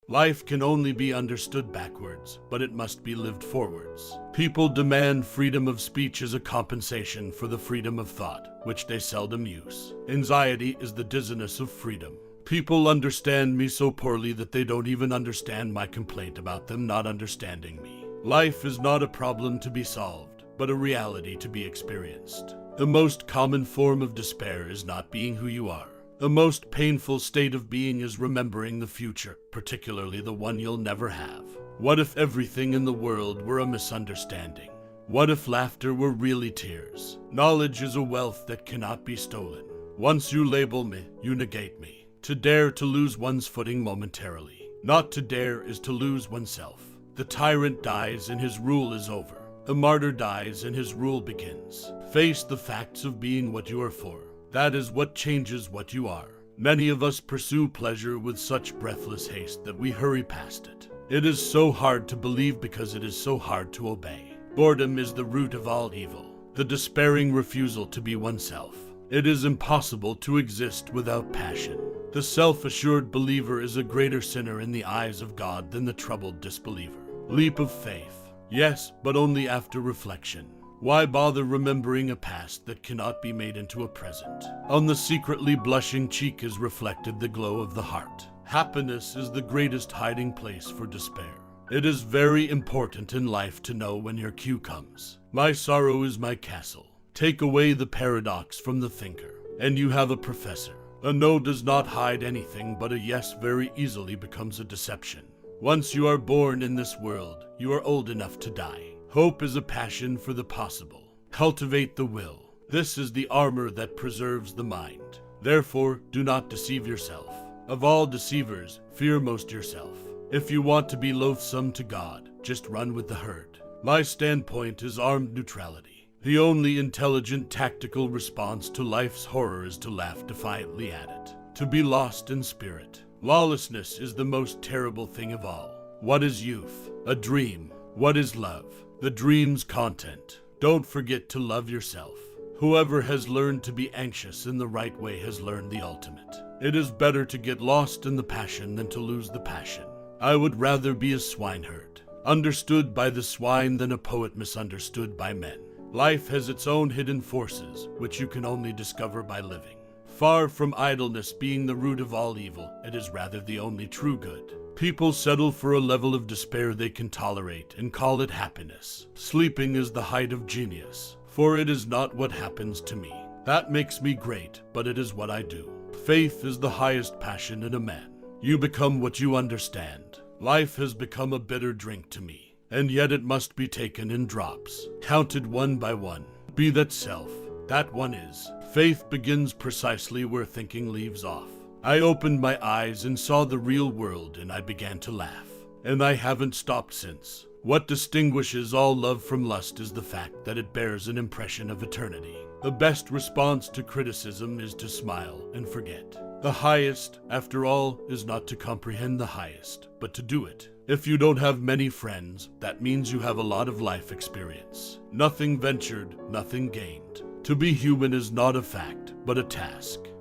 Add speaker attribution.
Speaker 1: Life can only be understood backwards, but it must be lived forwards. People demand freedom of speech as a compensation for the freedom of thought, which they seldom use. Anxiety is the dizziness of freedom. People understand me so poorly that they don't even understand my complaint about them not understanding me. Life is not a problem to be solved, but a reality to be experienced. The most common form of despair is not being who you are. The most painful state of being is remembering the future, particularly the one you'll never have. What if everything in the world were a misunderstanding? What if laughter were really tears? Knowledge is a wealth that cannot be stolen. Once you label me, you negate me. To dare to lose one's footing momentarily. Not to dare is to lose oneself. The tyrant dies and his rule is over. The martyr dies and his rule begins. Face the facts of being what you are for. That is what changes what you are. Many of us pursue pleasure with such breathless haste that we hurry past it. It is so hard to believe because it is so hard to obey. Boredom is the root of all evil, the despairing refusal to be oneself. It is impossible to exist without passion. The self-assured believer is a greater sinner in the eyes of God than the troubled disbeliever. Leap of faith. Yes, but only after reflection. Why bother remembering a past that cannot be made into a present? On the secretly blushing cheek is reflected the glow of the heart. Happiness is the greatest hiding place for despair. It is very important in life to know when your cue comes. My sorrow is my castle. Take away the paradox from the thinker, and you have a professor. A no does not hide anything, but a yes very easily becomes a deception. Once you are born in this world, you are old enough to die. Hope is a passion for the possible. Cultivate the will. This is the armor that preserves the mind. Therefore, do not deceive yourself. Of all deceivers, fear most yourself. If you want to be loathsome to God, just run with the herd. My standpoint is armed neutrality. The only intelligent tactical response to life's horror is to laugh defiantly at it. To be lost in spirit. Lawlessness is the most terrible thing of all. What is youth? A dream. What is love? The dream's content. Don't forget to love yourself. Whoever has learned to be anxious in the right way has learned the ultimate. It is better to get lost in the passion than to lose the passion. I would rather be a swineherd, understood by the swine, than a poet misunderstood by men. Life has its own hidden forces, which you can only discover by living. Far from idleness being the root of all evil, it is rather the only true good. People settle for a level of despair they can tolerate and call it happiness. Sleeping is the height of genius, for it is not what happens to me. That makes me great, but it is what I do. Faith is the highest passion in a man. You become what you understand. Life has become a bitter drink to me, and yet it must be taken in drops, counted one by one. Be that self. That one is. Faith begins precisely where thinking leaves off. I opened my eyes and saw the real world, and I began to laugh. And I haven't stopped since. What distinguishes all love from lust is the fact that it bears an impression of eternity. The best response to criticism is to smile and forget. The highest, after all, is not to comprehend the highest, but to do it. If you don't have many friends, that means you have a lot of life experience. Nothing ventured, nothing gained. To be human is not a fact, but a task.